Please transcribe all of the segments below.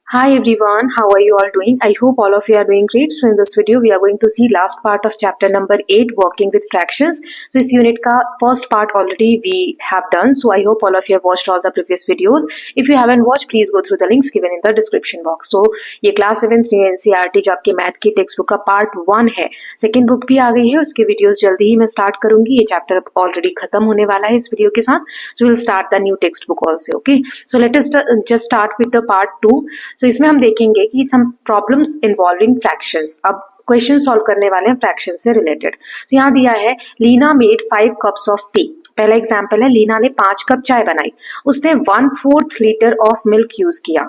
Hi everyone, how are you all doing? I hope all of you are doing great. So in this video we are going to see last part of chapter number 8 working with fractions. So इस unit का first part already we have done. So I hope all of you have watched all the previous videos. If you haven't watched, please go through the links given in the description box. So ये class 7th NCERT जो आपके math की text book का part 1 है, second book भी आ गई है, उसके वीडियोस जल्दी ही मैं स्टार्ट करूंगी. ये चैप्टर ऑलरेडी खत्म होने वाला है इस वीडियो के साथ. So will start the new text book also. Okay, so let us just start with the part 2. सो इसमें हम देखेंगे कि सम प्रॉब्लम्स इन्वॉल्विंग फ्रैक्शंस. अब क्वेश्चन सॉल्व करने वाले हैं फ्रैक्शन से रिलेटेड. तो यहाँ दिया है Leena made 5 cups of tea. पहला एग्जांपल है, लीना ने 5 कप चाय बनाई. उसने 1/4 लीटर ऑफ मिल्क यूज किया.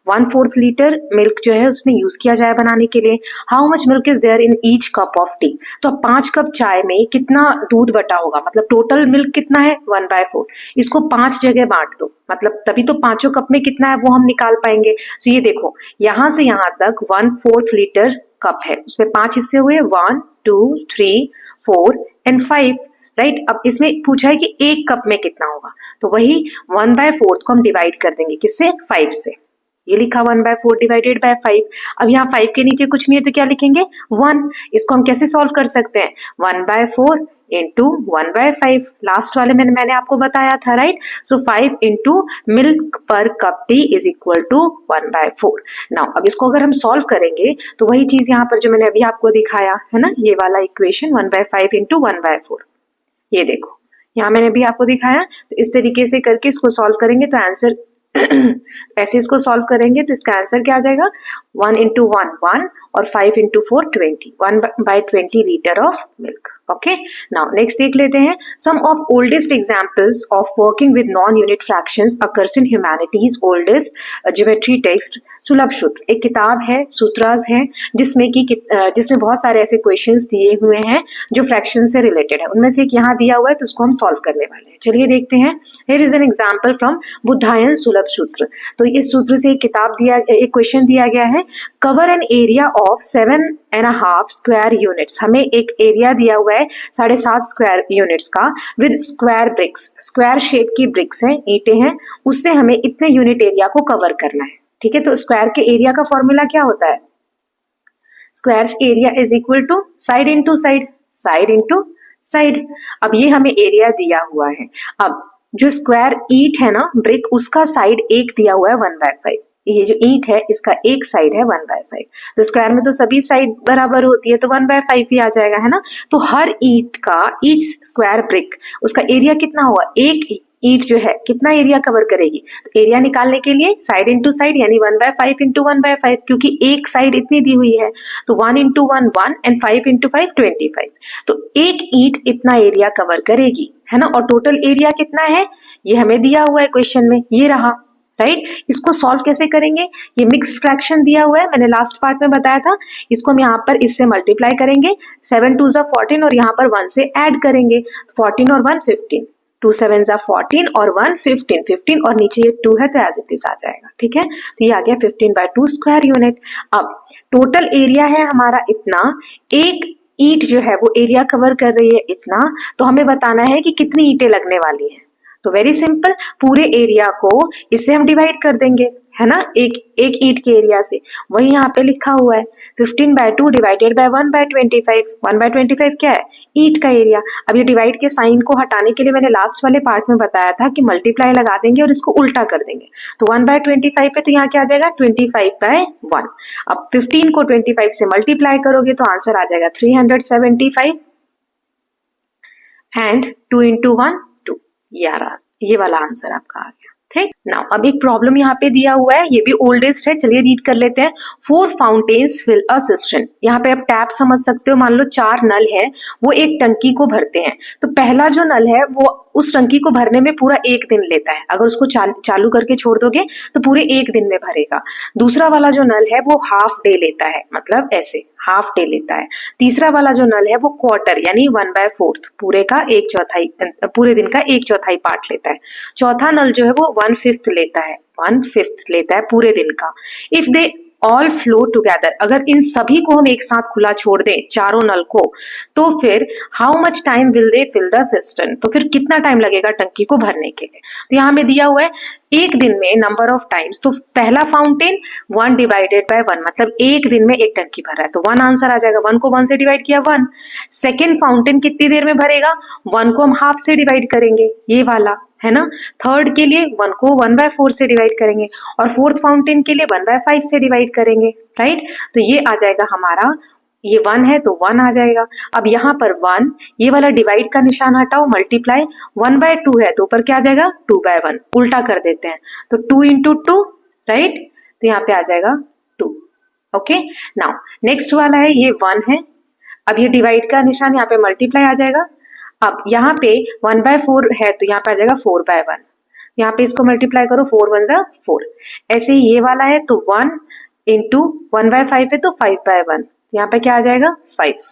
1/4 लीटर मिल्क जो है उसने यूज किया चाय बनाने के लिए. How much milk is there in each cup of tea. तो अब 5 कप चाय में कितना दूध बटा होगा, मतलब टोटल मिल्क कितना है 1/4. इसको 5 जगह बांट दो, मतलब तभी तो पांचों कप में कितना है वो हम निकाल पाएंगे. तो ये देखो, यहां से यहां तक 1/4 लीटर कप है, उसमें 5 हिस्से हुए, 1 2 3 4 एंड 5. राइट, अब इसमें पूछा है कि एक कप में कितना होगा, तो वही 1/4 को हम डिवाइड कर देंगे किससे, 5 से. ये लिखा 1/4 डिवाइडेड बाय 5. अब यहाँ 5 के नीचे कुछ नहीं है तो क्या लिखेंगे, 1. इसको हम कैसे सॉल्व कर सकते हैं, 1/4 इंटू 1/5. लास्ट वाले में मैंने आपको बताया था, right. So 5 into milk per cup tea is equal to 1/4. Now अब इसको अगर हम सॉल्व करेंगे तो वही चीज यहाँ पर जो मैंने अभी आपको दिखाया है ना, ये वाला इक्वेशन 1/5 इंटू 1/4. ये देखो यहाँ मैंने भी आपको दिखाया. तो इस तरीके से करके इसको सॉल्व करेंगे तो आंसर ऐसे इसको सॉल्व करेंगे तो इसका आंसर क्या आ जाएगा, 1 इंटू 1 1 और 5 into 4 20. 1/20 litre of milk. Okay, now next देख लेते हैं. Some of oldest examples of working with non unit fractions occurs in humanities oldest geometry text. Sulba Sutra एक किताब है, सूत्रास है, जिसमें बहुत सारे ऐसे क्वेश्चंस दिए हुए हैं जो फ्रैक्शन से रिलेटेड है. उनमें से एक यहाँ दिया हुआ है तो उसको हम सॉल्व करने वाले हैं. चलिए देखते हैं. Here is an example from Baudhayana Sulba Sutra. तो इस सूत्र से एक क्वेश्चन दिया गया है. Cover an area of 7.5 square units. हमें एक एरिया दिया हुआ है 7.5 स्क्वायर यूनिट्स का with square bricks. Square shape की ब्रिक्स हैं, ईंटें हैं, उससे हमें इतने यूनिट एरिया को कवर करना है. ठीक है, तो स्क्वायर के एरिया का फॉर्मूला क्या होता है, square area is equal to side into side, side into side. अब ये हमें एरिया दिया हुआ है. अब जो स्क्वायर ईंट है ना, ब्रिक, उसका साइड एक दिया हुआ है 1/5. ये जो ईंट है इसका एक साइड है 1/5. तो स्क्वायर में तो सभी साइड बराबर होती है तो 1/5 ही आ जाएगा, है ना. तो हर ईंट का, ईच स्क्वायर ब्रिक, उसका एरिया कितना हुआ, एक ईंट जो है कितना एरिया कवर करेगी. तो एरिया निकालने के लिए साइड इंटू साइड यानी 1/5 इंटू 1/5, क्योंकि एक साइड इतनी दी हुई है. तो 1 इंटू 1 1 एंड 5 इंटू 5 25. तो एक ईंट इतना एरिया कवर करेगी, है ना. और टोटल एरिया कितना है ये हमें दिया हुआ है क्वेश्चन में, ये रहा, राइट. इसको सॉल्व कैसे करेंगे, ये मिक्स्ड फ्रैक्शन दिया हुआ है, मैंने लास्ट पार्ट में बताया था. इसको हम यहाँ पर इससे मल्टीप्लाई करेंगे, 7 2 14 और यहाँ पर 1 से ऐड करेंगे. 14 और 1 15, 2 7 14 और 1 15, 15 और नीचे ये 2 है तो एज इट इज आ जाएगा. ठीक है, तो ये आ गया 15/2 स्क्वायर यूनिट. अब टोटल एरिया है हमारा इतना, एक ईंट जो है वो एरिया कवर कर रही है इतना, तो हमें बताना है कि कितनी ईंटें लगने वाली है. तो वेरी सिंपल, पूरे एरिया को इससे हम डिवाइड कर देंगे, है ना, एक ईंट के एरिया से. वही यहाँ पे लिखा हुआ है 15/2 डिवाइडेड बाय 1/25. 1/25 क्या है, ईंट का एरिया. अब ये डिवाइड के साइन को हटाने के लिए मैंने लास्ट वाले पार्ट में बताया था कि मल्टीप्लाई लगा देंगे और इसको उल्टा कर देंगे. तो 1/25 है तो यहाँ क्या आ जाएगा, 25/1. अब 15 को 25 से मल्टीप्लाई करोगे तो आंसर आ जाएगा 375 एंड 2 इंटू 1 2. ये वाला आंसर आपका आ गया. ठीक, नाउ अब एक प्रॉब्लम यहाँ पे दिया हुआ है, ये भी ओल्डेस्ट है, चलिए रीड कर लेते हैं. 4 फाउंटेन्स फिल अ सिस्टर्न. यहाँ पे आप टैप समझ सकते हो, मान लो 4 नल है, वो एक टंकी को भरते हैं. तो पहला जो नल है वो उस टंकी को भरने में पूरा 1 दिन लेता है. अगर उसको चालू करके छोड़ दोगे तो पूरे 1 दिन में भरेगा. दूसरा वाला जो नल है वो हाफ डे लेता है, मतलब ऐसे हाफ डे लेता है. तीसरा वाला जो नल है वो क्वार्टर यानी 1/4, पूरे का 1/4, पूरे दिन का 1/4 पार्ट लेता है. चौथा नल जो है वो 1/5 लेता है, 1/5 लेता है पूरे दिन का. If they all flow together, अगर इन सभी को हम एक साथ खुला छोड़ दें, चारों नल को, तो फिर how much time will they fill the cistern. तो फिर कितना टाइम लगेगा टंकी को भरने के लिए. तो यहाँ में दिया हुआ है एक दिन में नंबर ऑफ टाइम्स, तो पहला फाउंटेन 1 डिवाइडेड बाय 1, मतलब एक दिन में एक टंकी भर रहा है, तो 1 आंसर आ जाएगा। 1 को 1 से डिवाइड किया 1। सेकेंड फाउंटेन कितनी देर में भरेगा, 1 को हम हाफ से डिवाइड करेंगे, ये वाला है ना। थर्ड के लिए 1 को 1/4 से डिवाइड करेंगे, और फोर्थ फाउंटेन के लिए 1/5 से डिवाइड करेंगे, राइट। तो ये आ जाएगा हमारा, ये 1 है तो 1 आ जाएगा। अब यहाँ पर 1, ये वाला डिवाइड का निशान हटाओ, मल्टीप्लाई, 1/2 है तो ऊपर क्या आ जाएगा 2/1, उल्टा कर देते हैं, तो 2 × 2, राइट, तो यहाँ पे आ जाएगा 2। ओके, नाउ नेक्स्ट वाला है, ये 1 है, अब ये डिवाइड का निशान यहाँ पे मल्टीप्लाई आ जाएगा। अब यहाँ पे 1/4 है तो यहाँ पे आ जाएगा 4/1, यहाँ पे इसको मल्टीप्लाई करो, 4 1 जा 4। ऐसे ही ये वाला है तो 1 × 1/5 है तो 5/1, यहाँ पे क्या आ जाएगा 5,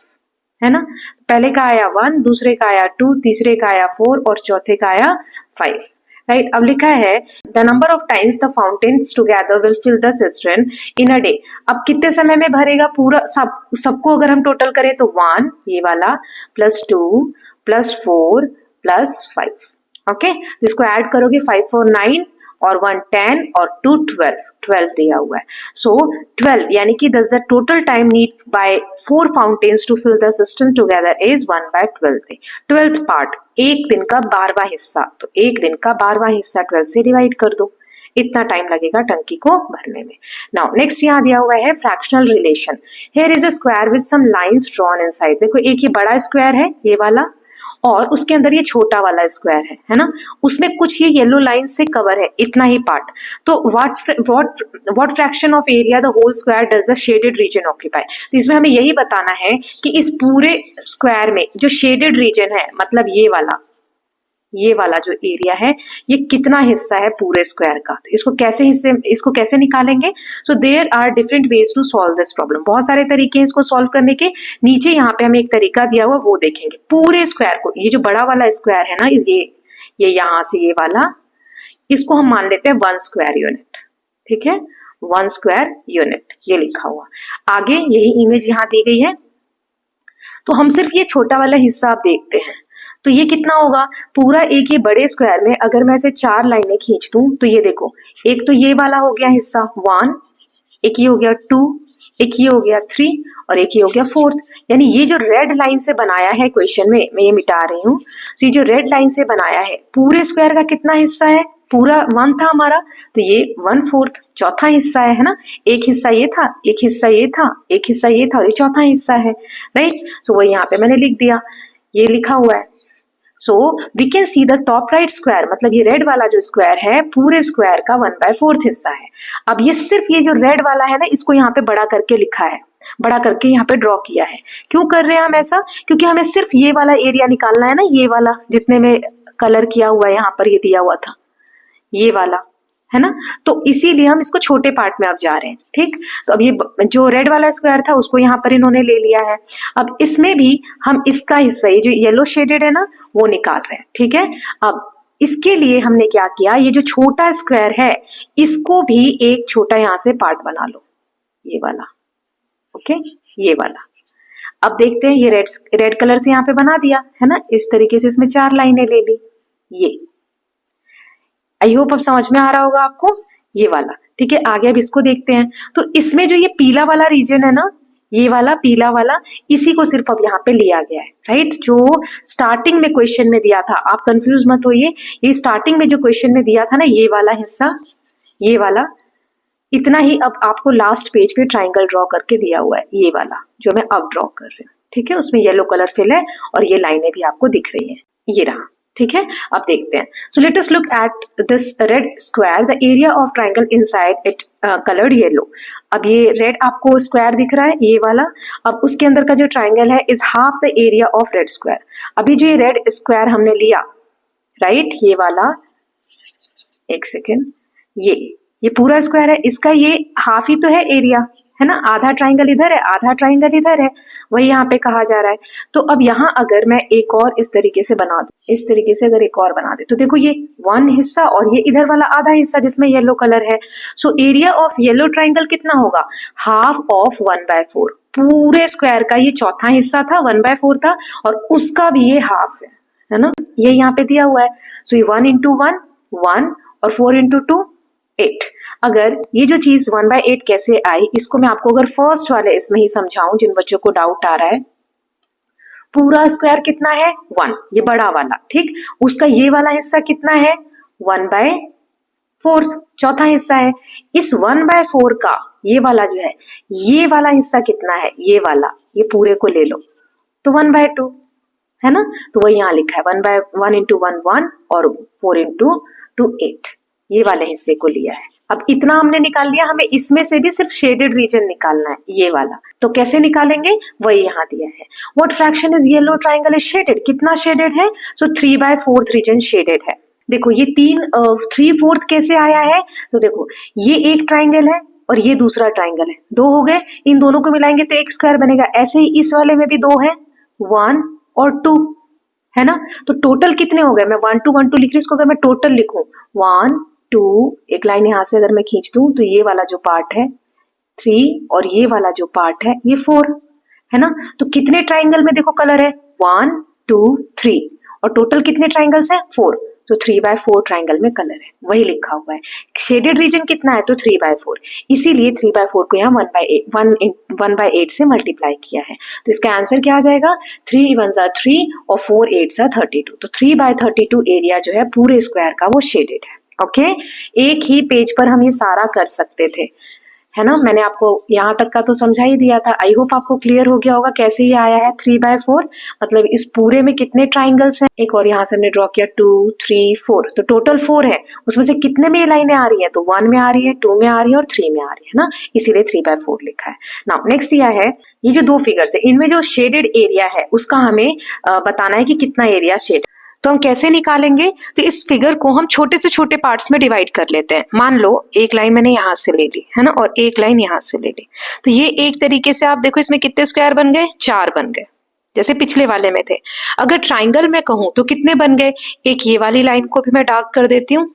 है ना। पहले का आया 1, दूसरे का आया 2, तीसरे का आया 4 और चौथे का आया 5, राइट। अब लिखा है the number of times the fountains together will fill the cistern in a day. अब कितने समय में भरेगा पूरा, सबको अगर हम टोटल करें तो 1 ये वाला +2 +4 +5, ओके। तो इसको ऐड करोगे, 5 4 9 और 1 10 और 2 12 दिया हुआ है। सो 12 यानी कि the total time need by 4 fountains to fill the system together is 1/12। 12th part, एक दिन का 12वां हिस्सा, तो एक दिन का 12वां हिस्सा 12 से डिवाइड कर दो, इतना टाइम लगेगा टंकी को भरने में। नाउ नेक्स्ट यहाँ दिया हुआ है fractional relation. Here is a square with some lines drawn inside. देखो एक ये बड़ा स्क्वायर है ये वाला, और उसके अंदर ये छोटा वाला स्क्वायर है ना, उसमें कुछ ये येलो लाइन से कवर है, इतना ही पार्ट। तो what fraction of area the whole square does the shaded region occupy. तो इसमें हमें यही बताना है कि इस पूरे स्क्वायर में जो शेडेड रीजन है, मतलब ये वाला जो एरिया है, ये कितना हिस्सा है पूरे स्क्वायर का। तो इसको कैसे निकालेंगे। So there are different ways to solve this problem, बहुत सारे तरीके हैं इसको सॉल्व करने के। नीचे यहाँ पे हमें एक तरीका दिया हुआ वो देखेंगे। पूरे स्क्वायर को, ये जो बड़ा वाला स्क्वायर है ना, ये यहाँ से ये वाला, इसको हम मान लेते हैं 1 स्क्वायर यूनिट, ठीक है, 1 स्क्वायर यूनिट, ये लिखा हुआ। आगे यही इमेज यहाँ दी गई है, तो हम सिर्फ ये छोटा वाला हिस्सा आप देखते हैं, तो ये कितना होगा पूरा एक ये बड़े स्क्वायर में। अगर मैं इसे 4 लाइनें खींच दूं तो ये देखो, एक तो ये वाला हो गया हिस्सा 1, एक ये हो गया 2, एक ये हो गया 3 और एक ये हो गया 4th। यानी ये जो रेड लाइन से बनाया है क्वेश्चन में, मैं ये मिटा रही हूँ, तो ये जो रेड लाइन से बनाया है पूरे स्क्वायर का कितना हिस्सा है, पूरा 1 था हमारा, तो ये 1/4 चौथा हिस्सा है ना। एक हिस्सा ये था, एक हिस्सा ये था, एक हिस्सा ये था और ये चौथा हिस्सा है, राइट। सो वो यहाँ पे मैंने लिख दिया, ये लिखा हुआ है। So we can see the top right square, मतलब ये रेड वाला जो स्क्वायर है पूरे स्क्वायर का 1/4 हिस्सा है। अब ये सिर्फ ये जो रेड वाला है ना, इसको यहाँ पे बड़ा करके लिखा है, बड़ा करके यहाँ पे ड्रॉ किया है। क्यों कर रहे हैं हम ऐसा, क्योंकि हमें सिर्फ ये वाला एरिया निकालना है ना, ये वाला जितने में कलर किया हुआ है, यहाँ पर ये दिया हुआ था ये वाला, है ना। तो इसीलिए हम इसको छोटे पार्ट में अब जा रहे हैं, ठीक। तो अब ये जो रेड वाला स्क्वायर था उसको यहाँ पर इन्होंने ले लिया है। अब इसमें भी हम इसका हिस्सा, ये जो येलो शेडेड है ना, वो निकाल रहे हैं, ठीक है। अब इसके लिए हमने क्या किया, ये जो छोटा स्क्वायर है इसको भी एक छोटा यहाँ से पार्ट बना लो, ये वाला, ओके, ये वाला। अब देखते हैं, ये रेड कलर से यहाँ पे बना दिया है ना, इस तरीके से इसमें 4 लाइनें ले ली। ये आई होप अब समझ में आ रहा होगा आपको, ये वाला, ठीक है। आगे अब इसको देखते हैं, तो इसमें जो ये पीला वाला रीजन है ना, ये वाला पीला वाला, इसी को सिर्फ अब यहाँ पे लिया गया है, राइट। जो स्टार्टिंग में क्वेश्चन में दिया था, आप कंफ्यूज मत होइए, ये स्टार्टिंग में जो क्वेश्चन में दिया था ना, ये वाला हिस्सा, ये वाला, इतना ही अब आपको लास्ट पेज पे ट्राइंगल ड्रॉ करके दिया हुआ है, ये वाला जो मैं अब ड्रॉ कर रही हूँ, ठीक है। उसमें येलो कलर फिल है और ये लाइनें भी आपको दिख रही है, ये रहा, ठीक है। अब देखते हैं, so let us look at this red square, the area of triangle inside it coloured yellow. अब ये रेड आपको स्क्वायर दिख रहा है, ये वाला, अब उसके अंदर का जो ट्राइंगल है is half the area of red square. अभी जो ये रेड स्क्वायर हमने लिया, राइट, ये वाला, एक सेकेंड, ये पूरा स्क्वायर है, इसका ये हाफ ही तो है एरिया, है ना। आधा ट्राइंगल इधर है, आधा ट्राइंगल इधर है, वही यहाँ पे कहा जा रहा है। तो अब यहाँ अगर मैं एक और इस तरीके से बना दूं, इस तरीके से अगर एक और बना दे, तो देखो ये 1 हिस्सा और ये इधर वाला आधा हिस्सा जिसमें येलो कलर है। So area of yellow triangle कितना होगा, हाफ ऑफ 1/4। पूरे स्क्वायर का ये चौथा हिस्सा था, 1/4 था, और उसका भी ये हाफ है ना, ये यहाँ पे दिया हुआ है। सो ये 1 × 1 1, और 4 इंटू 2 8। अगर ये जो चीज 1/8 कैसे आई, इसको मैं आपको अगर फर्स्ट वाले इसमें ही समझाऊं, जिन बच्चों को डाउट आ रहा है, पूरा स्क्वायर कितना है 1, ये बड़ा वाला, ठीक, उसका ये वाला हिस्सा कितना है 1/4, चौथा हिस्सा है। इस 1/4 का ये वाला जो है, ये वाला हिस्सा कितना है, ये वाला, ये पूरे को ले लो तो 1/2 है ना, तो वही यहाँ लिखा है 1/1 इंटू 1 1 और 4 इंटू 2 8, ये वाले हिस्से को लिया है। अब इतना हमने निकाल लिया, हमें इसमें से भी सिर्फ शेडेड रीजन निकालना है, ये वाला, तो कैसे निकालेंगे, वही यहाँ दिया है। What fraction is yellow triangle is shaded, कितना शेडेड है, सो 3/4 रीजन शेडेड है। देखो ये 3/4 कैसे आया है, तो देखो ये एक ट्राइंगल है और ये दूसरा ट्राइंगल है, दो हो गए, इन दोनों को मिलाएंगे तो एक स्क्वायर बनेगा। ऐसे ही इस वाले में भी दो है, 1 और 2 है ना, तो टोटल कितने हो गए, मैं 1 2 1 2 लिख रही हूँ, इसको अगर मैं टोटल लिखूं 1 2, एक लाइन यहां से अगर मैं खींच दूं तो ये वाला जो पार्ट है 3 और ये वाला जो पार्ट है ये 4 है ना, तो कितने ट्राइंगल में देखो कलर है 1 2 3 और टोटल कितने ट्राइंगल्स है 4, तो 3/4 ट्राइंगल में कलर है, वही लिखा हुआ है। शेडेड रीजन कितना है, तो 3/4, इसीलिए 3/4 को यहाँ 1/8 से मल्टीप्लाई किया है। तो इसका आंसर क्या आ जाएगा, 3 1 जा 3 और 4 8 जा 32, तो 3/32 एरिया जो है पूरे स्क्वायर का वो शेडेड है। ओके, एक ही पेज पर हम ये सारा कर सकते थे, है ना, मैंने आपको यहाँ तक का तो समझा ही दिया था। आई होप आपको क्लियर हो गया होगा कैसे ये आया है 3/4, मतलब इस पूरे में कितने ट्राइंगल्स हैं, एक और यहाँ से हमने ड्रॉ किया 2 3 4, तो टोटल 4 है, उसमें से कितने में ये लाइनें आ रही है, तो 1 में आ रही है, 2 में आ रही है और 3 में आ रही है ना, इसीलिए 3/4 लिखा है। नाउ नेक्स्ट दिया है ये जो दो फिगर्स है, इनमें जो शेडेड एरिया है उसका हमें बताना है कि कितना एरिया शेड, तो हम कैसे निकालेंगे, तो इस फिगर को हम छोटे से छोटे पार्ट्स में डिवाइड कर लेते हैं। मान लो एक लाइन मैंने यहाँ से ले ली है ना, और एक लाइन यहाँ से ले ली, तो ये एक तरीके से आप देखो इसमें कितने स्क्वायर बन गए, 4 बन गए, जैसे पिछले वाले में थे। अगर ट्राइंगल में कहूं तो कितने बन गए, एक ये वाली लाइन को भी मैं डार्क कर देती हूँ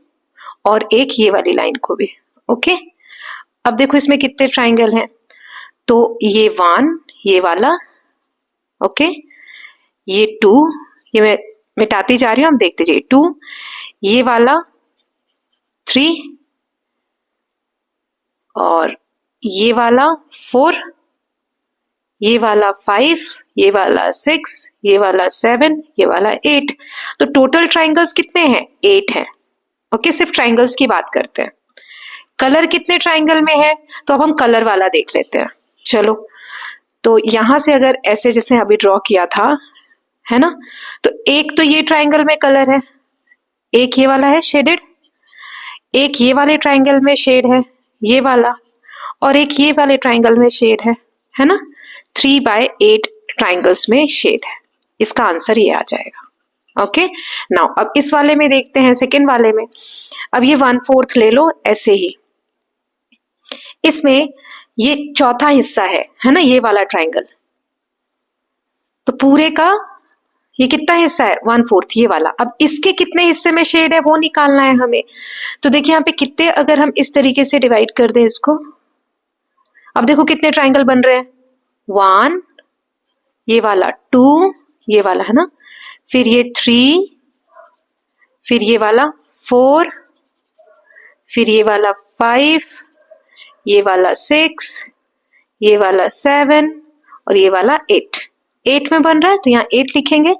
और एक ये वाली लाइन को भी। ओके, अब देखो इसमें कितने ट्राइंगल हैं, तो ये 1 ये वाला, ओके, ये 2, ये मैं मिटाती जा रही हूँ, हम देखते जाइए, 2 ये वाला, 3 और ये वाला 4, ये वाला 5, ये वाला 6, ये वाला 7, ये वाला 8, तो टोटल ट्राइंगल्स कितने हैं, 8 हैं। ओके, सिर्फ ट्राइंगल्स की बात करते हैं। कलर कितने ट्राइंगल में है, तो अब हम कलर वाला देख लेते हैं। चलो, तो यहां से अगर ऐसे जैसे अभी ड्रॉ किया था है ना, तो एक तो ये ट्राइंगल में कलर है, एक ये वाला है शेडेड, एक ये वाले ट्राइंगल में शेड है ये वाला, और एक ये वाले ट्राइंगल में शेड है ना, 3/8 ट्राइंगल्स में शेड है, इसका आंसर ये आ जाएगा। ओके, नाउ अब इस वाले में देखते हैं, सेकेंड वाले में, अब ये 1/4 ले लो ऐसे ही, इसमें ये चौथा हिस्सा है ना, ये वाला ट्राइंगल, तो पूरे का ये कितना हिस्सा है 1/4 ये वाला। अब इसके कितने हिस्से में शेड है वो निकालना है हमें, तो देखिए यहाँ पे कितने, अगर हम इस तरीके से डिवाइड कर दें इसको, अब देखो कितने ट्राइंगल बन रहे हैं, 1 ये वाला, 2 ये वाला है ना, फिर ये 3, फिर ये वाला 4, फिर ये वाला 5, ये वाला 6, ये वाला 7 और ये वाला 8 में बन रहा है, तो यहाँ 8 लिखेंगे।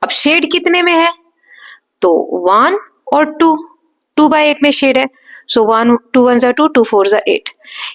अब शेड कितने में है, तो 1 और 2/8 में शेड है, सो 1 2 1 जा 2 2 4 जा 8,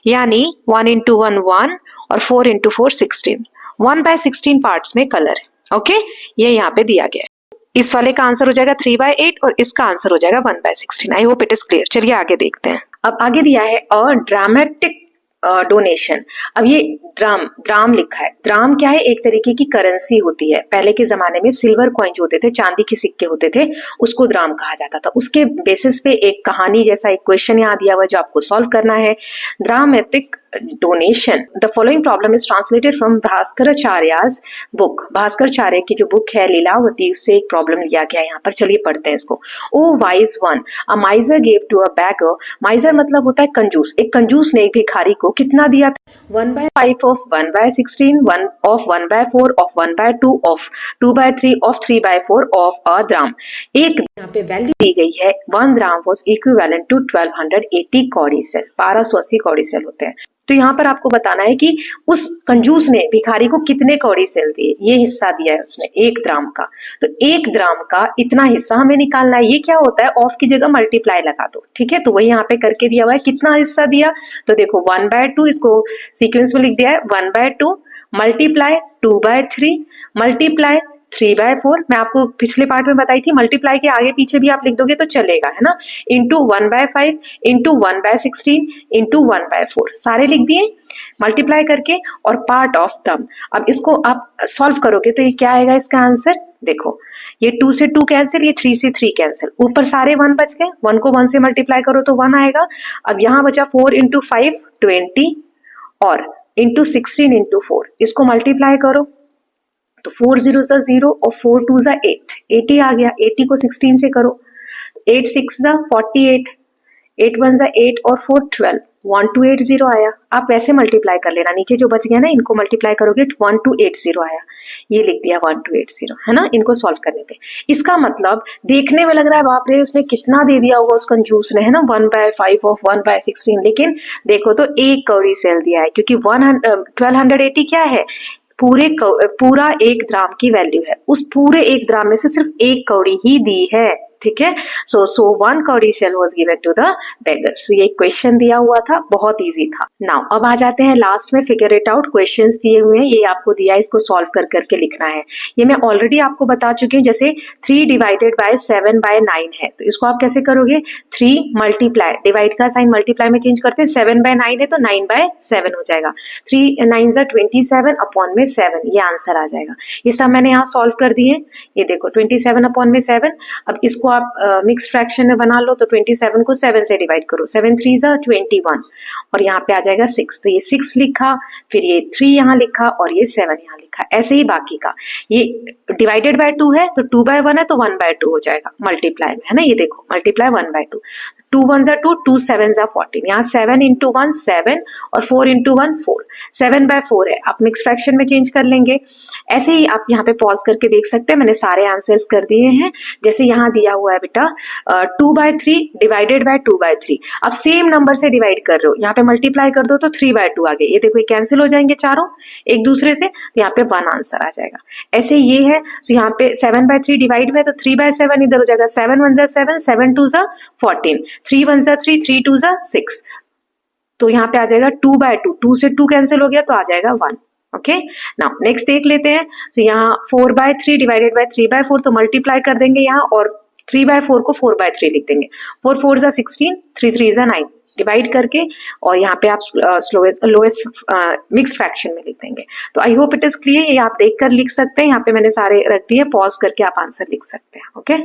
यानी 1 इंटू 1 1 और 4 इंटू 4 16, 1/16 पार्ट्स में कलर है। ओके, ये यहाँ पे दिया गया है। इस वाले का आंसर हो जाएगा 3/8 और इसका आंसर हो जाएगा 1/16। आई होप इट इज क्लियर। चलिए आगे देखते हैं। अब आगे दिया है और ड्रामेटिक डोनेशन। अब ये द्राम लिखा है। द्राम क्या है, एक तरीके की करेंसी होती है। पहले के जमाने में सिल्वर कॉइन जो होते थे, चांदी के सिक्के होते थे, उसको द्राम कहा जाता था। उसके बेसिस पे एक कहानी जैसा एक क्वेश्चन यहाँ दिया हुआ है जो आपको सॉल्व करना है। Dramatic donation, the following problem is translated from Bhaskaracharya's book. Bhaskaracharya की जो बुक है लीलावती, उससे एक प्रॉब्लम लिया गया यहाँ पर। चलिए पढ़ते हैं इसको। O wise one, a miser gave to a beggar. Miser मतलब होता है कंजूस। एक कंजूस ने एक भिखारी को देखो कितना दिया, 1/5 of 1/16, 1 of 1/4 of 1/2 of 2/3 of 3/4 of a gram. एक यहाँ पे वैल्यू दी गई है 1 ग्राम वॉज इक्विवेलेंट टू 1280 कौड़ी सेल, 1280 कौड़ी सेल होते हैं। तो यहाँ पर आपको बताना है कि उस कंजूस ने भिखारी को कितने कौड़ी सेल दिए, ये हिस्सा दिया है उसने 1 ग्राम का, तो 1 ग्राम का इतना हिस्सा हमें निकालना है। ये क्या होता है, ऑफ की जगह मल्टीप्लाई लगा दो, ठीक है। तो वही यहाँ पे करके दिया हुआ है, कितना हिस्सा दिया, तो देखो 1/2, इसको सीक्वेंस में लिख दिया है 1/2 मल्टीप्लाई 2/3 मल्टीप्लाई 3/4, मैं आपको पिछले पार्ट में बताई थी, मल्टीप्लाई के आगे पीछे भी आप लिख दोगे तो चलेगा, है ना, इंटू 1/5 इंटू 1/16 इंटू 1/4, सारे लिख दिए मल्टीप्लाई करके, और पार्ट ऑफ दम। अब इसको आप सॉल्व करोगे तो ये क्या आएगा इसका आंसर, देखो ये 2 से 2 कैंसिल, ये 3 से 3 कैंसिल, ऊपर सारे 1 बच गए, 1 को 1 से मल्टीप्लाई करो तो 1 आएगा। अब यहाँ बचा 4 इंटू 5 20 और इंटू 16 इंटू 4, इसको मल्टीप्लाई करो तो 4 0 सा 0 और 4 2 सा 8, 80 आ गया। 80 को 16 से करो, 8 6 सा 48, 8 1 सा 8 और 4 12, 1280 आया। आप वैसे मल्टीप्लाई कर लेना, नीचे जो बच गया ना इनको मल्टीप्लाई करोगे 1280 आया, ये लिख दिया 1280, है ना, इनको सॉल्व करने पे। इसका मतलब देखने में लग रहा है बाप रे उसने कितना दे दिया होगा उस कंजूस ने, है ना, 1/5 ऑफ 1/16, लेकिन देखो तो 1 कौड़ी सेल दिया है, क्योंकि 1280 क्या है, पूरा 1 ग्राम की वैल्यू है, उस पूरे 1 ग्राम में से सिर्फ 1 कौड़ी ही दी है, ठीक है। So 1 cowrie shell was given to the beggar. So ये क्वेश्चन दिया हुआ था, बहुत इजी था। नाउ अब आ जाते हैं लास्ट में, फिगर इट आउट। क्वेश्चंस दिए हुए हैं, ये आपको दिया है, इसको सॉल्व कर करके लिखना है। ये मैं ऑलरेडी आपको बता चुकी हूँ, जैसे 3 डिवाइडेड बाय 7/9 है, तो इसको आप कैसे करोगे, 3 मल्टीप्लाई, डिवाइड का साइन मल्टीप्लाई में चेंज करते हैं, 7/9 है तो 9/7 हो जाएगा, 3 9 27 अपॉन में 7, ये आंसर आ जाएगा। ये सब मैंने यहाँ सॉल्व कर दिए, ये देखो 27 अपॉन में 7। अब इसको आप मिक्स फ्रैक्शन में बना लो, तो 27 को 7 से डिवाइड करो, 7 3 ज़ा 21 और यहाँ पे आ जाएगा 6, तो ये 6 लिखा, फिर ये 3 यहाँ लिखा और ये 7 यहाँ लिखा। ऐसे ही बाकी का, ये डिवाइडेड बाय 2 है तो 2/1 है तो 1/2 हो जाएगा मल्टीप्लाई में, है ना, ये देखो मल्टीप्लाई 1/2, 2 1 ज़ा 2, 2 7 ज़ा 14, यहाँ 7 इंटू 1 7 और 4 इंटू 1 4, 7/4 है, आप मिक्स फ्रैक्शन में चेंज कर लेंगे। ऐसे ही आप यहाँ पे पॉज करके देख सकते हैं, मैंने सारे आंसर्स कर दिए हैं। जैसे यहाँ दिया हुआ है बेटा 2/3 डिवाइडेड बाय 2/3, अब सेम नंबर से डिवाइड कर रहे हो, यहाँ पे मल्टीप्लाई कर दो तो 3/2 आ गए, ये देखो ये कैंसिल हो जाएंगे चारों एक दूसरे से, तो यहाँ पे 1 आंसर आ जाएगा। ऐसे ये है, तो यहाँ पे 7/3 डिवाइड में तो 3/7 इधर हो जाएगा, 7 1 ज़ा 7, 7 2 ज़ा 14, 3 1 ज़ा 3, 3 2 ज़ा 6, तो यहाँ पे आ जाएगा 2/2, 2 से 2 कैंसिल हो गया तो आ जाएगा 1। ओके, नाउ नेक्स्ट देख लेते हैं। तो यहाँ 4/3 डिवाइडेड बाय 3/4, तो मल्टीप्लाई कर देंगे यहाँ और 3/4 को 4/3 लिख देंगे, 4 4 ज़ा 16, 3 3 ज़ा 9 डिवाइड करके, और यहाँ पे आप लोएस्ट मिक्स फ्रैक्शन में लिख देंगे। तो आई होप इट इज क्लियर, ये आप देख कर लिख सकते हैं, यहाँ पे मैंने सारे रख दिए, पॉज करके आप आंसर लिख सकते हैं। ओके,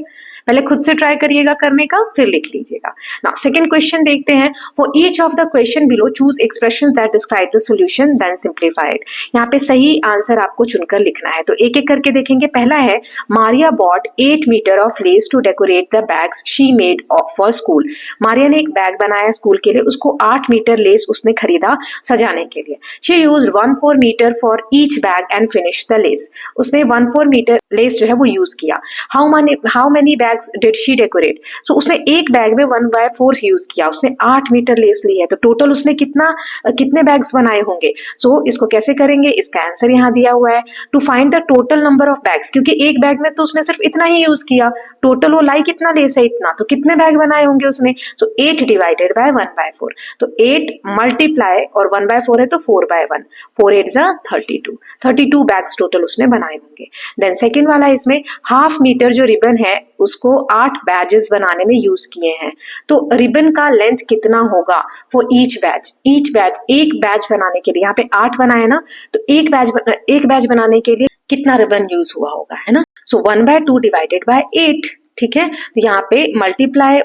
पहले खुद से ट्राई करिएगा करने का, फिर लिख लीजिएगा। नाउ सेकंड क्वेश्चन देखते हैं। For each of the question below choose expression that describe the solution then simplify it. यहाँ पे सही आंसर आपको चुनकर लिखना है, तो एक एक करके देखेंगे। पहला है Maria bought 8 meter of lace to decorate the bags she made for school. Maria ने एक बैग बनाया स्कूल के लिए, उसको 8 मीटर लेस उसने खरीदा सजाने के लिए। She used 1/4 metre for each bag and finish the lace. उसने 1/4 मीटर लेस जो है वो यूज किया। How many bags did she decorate. So उसने एक बैग में 1/4 यूज किया, उसने 8 मीटर लेस ली है, तो टोटल उसने कितने बैग्स बनाए होंगे। सो इसको कैसे करेंगे, इसका आंसर यहाँ दिया हुआ है। To find the total number of bags, क्योंकि एक बैग में तो उसने सिर्फ इतना ही यूज किया, टोटल वो लाई कितना लेस है इतना, तो कितने बैग बनाए होंगे उसने। सो 8 डिवाइडेड बाय 1/4, तो 8 मल्टीप्लाई और 1/4 है तो 4/1, 4 8 ज़ा 32 बैग्स टोटल उसने बनाए होंगे। देन सेकंड वाला, इसमें हाफ मीटर जो रिबन है उसको 8 बैजेस बनाने में यूज किए हैं, तो रिबन का लेंथ कितना होगा फॉर ईच बैच। एक बैच बनाने के लिए, यहाँ पे 8 बनाए ना, तो एक बैच बनाने के लिए कितना रिबन यूज हुआ होगा, है ना। सो 1/2 डिवाइडेड बाय 8, ठीक है, तो यहाँ पे मल्टीप्लाई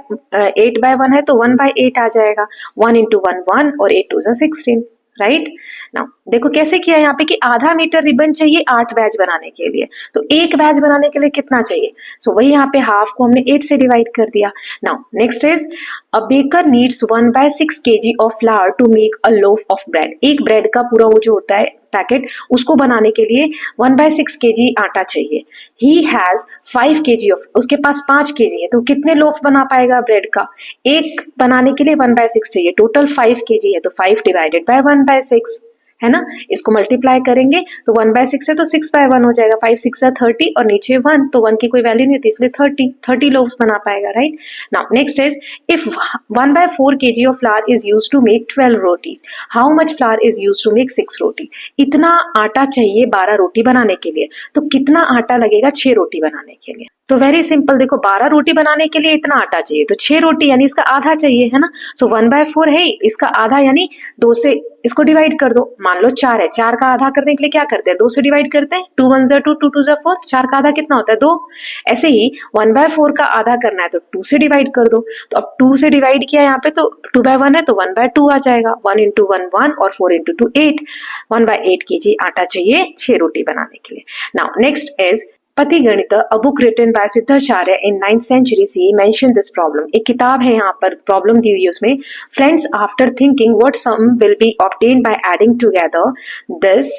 8/1 है तो 1/8 आ जाएगा, 1 इंटू 1 1 और 8 2 ज़ा 16, राइट। नाउ देखो कैसे किया यहाँ पे कि आधा मीटर रिबन चाहिए 8 बैच बनाने के लिए, तो एक बैच बनाने के लिए कितना चाहिए, सो वही यहाँ पे हाफ को हमने 8 से डिवाइड कर दिया। Now next is a baker needs 1/6 kg of flour to make a loaf of bread. एक ब्रेड का पूरा वो जो होता है पैकेट, उसको बनाने के लिए 1/6 kg आटा चाहिए। ही हैज 5 kg ऑफ, उसके पास 5 kg है, तो कितने लोफ बना पाएगा ब्रेड का, एक बनाने के लिए 1/6 चाहिए, टोटल 5 kg है, तो 5 डिवाइडेड बाय 1/6 है ना, इसको मल्टीप्लाई करेंगे तो 1/6 है तो 6/1 हो जाएगा, 5 6 30 और नीचे 1, तो 1 की कोई वैल्यू नहीं होती इसलिए 30 लोव्स बना पाएगा, right. Now next is if 1/4 kg of flour is used to make 12 rotis, how much flour is used to make 6 roti. इतना आटा चाहिए 12 रोटी बनाने के लिए, तो कितना आटा लगेगा 6 रोटी बनाने के लिए। तो वेरी सिंपल, देखो 12 रोटी बनाने के लिए इतना आटा चाहिए, तो 6 रोटी यानी इसका आधा चाहिए, है ना। सो 1/4 है, इसका आधा यानी 2 से इसको डिवाइड कर दो। मान लो 4 है, 4 का आधा करने के लिए क्या करते हैं, 2 से डिवाइड करते हैं, 2 1 2 2 2 4, 4 का आधा कितना होता है 2। ऐसे ही 1/4 का आधा करना है तो 2 से डिवाइड कर दो, तो अब 2 से डिवाइड किया यहाँ पे तो 2/1 है तो 1/2 आ जाएगा, 1 × 1 1 और 4 × 2 8, 1/8 kg आटा चाहिए 6 रोटी बनाने के लिए। Now next is Patiganita, a book written by Siddhacharya in 9th century CE mention this problem. एक किताब है, यहाँ पर प्रॉब्लम दी हुई है उसमें, friends after thinking what sum will be obtained by adding together this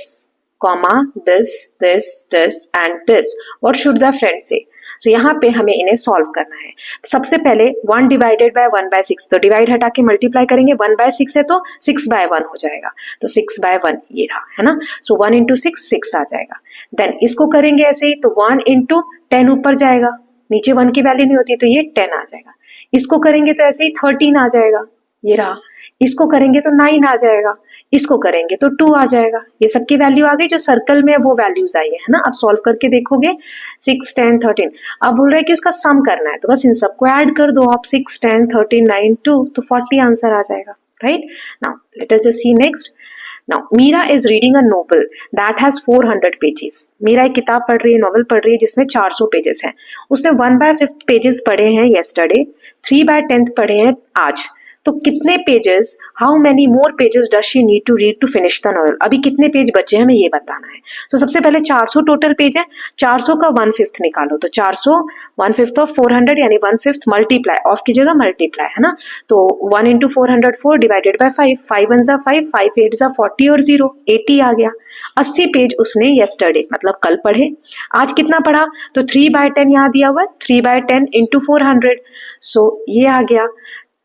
comma this and this, what should the friend say. तो यहाँ पे हमें इन्हें सॉल्व करना है। सबसे पहले 1 डिवाइडेड बाय 1/6, तो डिवाइड हटा के मल्टीप्लाई करेंगे, 1/6 है तो 6/1 हो जाएगा, तो 6/1 ये रहा, है ना। सो 1 × 6 6 आ जाएगा। देन इसको करेंगे ऐसे ही, तो 1 × 10 ऊपर जाएगा, नीचे 1 की वैल्यू नहीं होती तो ये 10 आ जाएगा। इसको करेंगे तो ऐसे ही 13 आ जाएगा, ये रहा। इसको करेंगे तो 9 आ जाएगा, इसको करेंगे तो 2 आ जाएगा। ये सबकी वैल्यू आ गई, जो सर्कल में वो वैल्यूज आई है ना। अब सॉल्व करके देखोगे 6 10 13, अब बोल रहे हैं कि उसका सम करना है, तो बस इन सबको ऐड कर दो आप, 6 10 13 9 2, तो 40 आंसर आ जाएगा, right. Now let us just see next. Now Meera is reading a novel that has 400 pages. मीरा एक किताब पढ़ रही है, नॉवल पढ़ रही है जिसमें 400 पेजेस हैं। उसने 1/5 पेजेस पढ़े हैं येस्टरडे, 3/10 पढ़े हैं आज, तो कितने pages, how many more pages does she need to read to finish the novel. अभी कितने पेज बचे हैं हमें ये बताना है। तो सबसे पहले 400 टोटल पेज है, 400 का 1/5 निकालो, तो 400 1/5 ऑफ 400 यानी 1/5 मल्टीप्लाई, ऑफ की जगह मल्टीप्लाई, है ना। तो 1 × 400 4 डिवाइडेड बाय 5, 5 1 5, 5 8 40 और 0 80 आ गया। 80 पेज उसने येस्टरडे मतलब कल पढ़े। आज कितना पढ़ा, तो 3/10 यहाँ दिया हुआ है, 3/10 × 400, सो ये आ गया।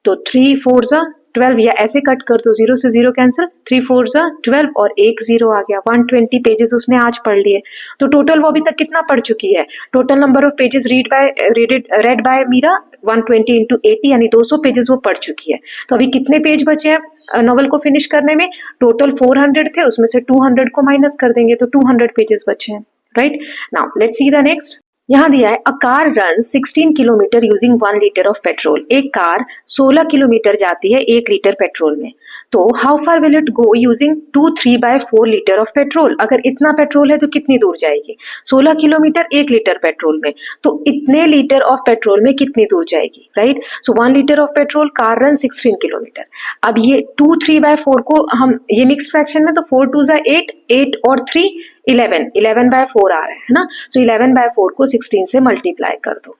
तो 3 4 12, या ऐसे कट कर दो, 0 से 0 कैंसिल, 3 4 12 और 1 0 आ गया। 120 पेजेस उसने आज पढ़ लिए। तो टोटल वो अभी तक कितना पढ़ चुकी है, total number of pages read by Meera 120 × 80 यानी 200 पेजेस वो पढ़ चुकी है। तो अभी कितने पेज बचे हैं नॉवल को फिनिश करने में, टोटल 400 थे, उसमें से 200 को माइनस कर देंगे तो 200 पेजेस बचे हैं, right. Now let's see the next. यहाँ दिया है a car run 16 kilometre using 1 litre of petrol. एक कार 16 किलोमीटर जाती है 1 लीटर पेट्रोल में, तो how far will it go using 2 3/4 litre of petrol. अगर इतना पेट्रोल है तो कितनी दूर जाएगी, 16 किलोमीटर 1 लीटर पेट्रोल में, तो इतने लीटर ऑफ पेट्रोल में कितनी दूर जाएगी, right. So 1 litre of petrol, car run 16 kilometre. अब ये 2 3/4 को हम ये मिक्स फ्रैक्शन में, तो 4 2 8, 8 और 3 11/4 आ रहा है ना। सो 11/4 को 16 से मल्टीप्लाई कर दो,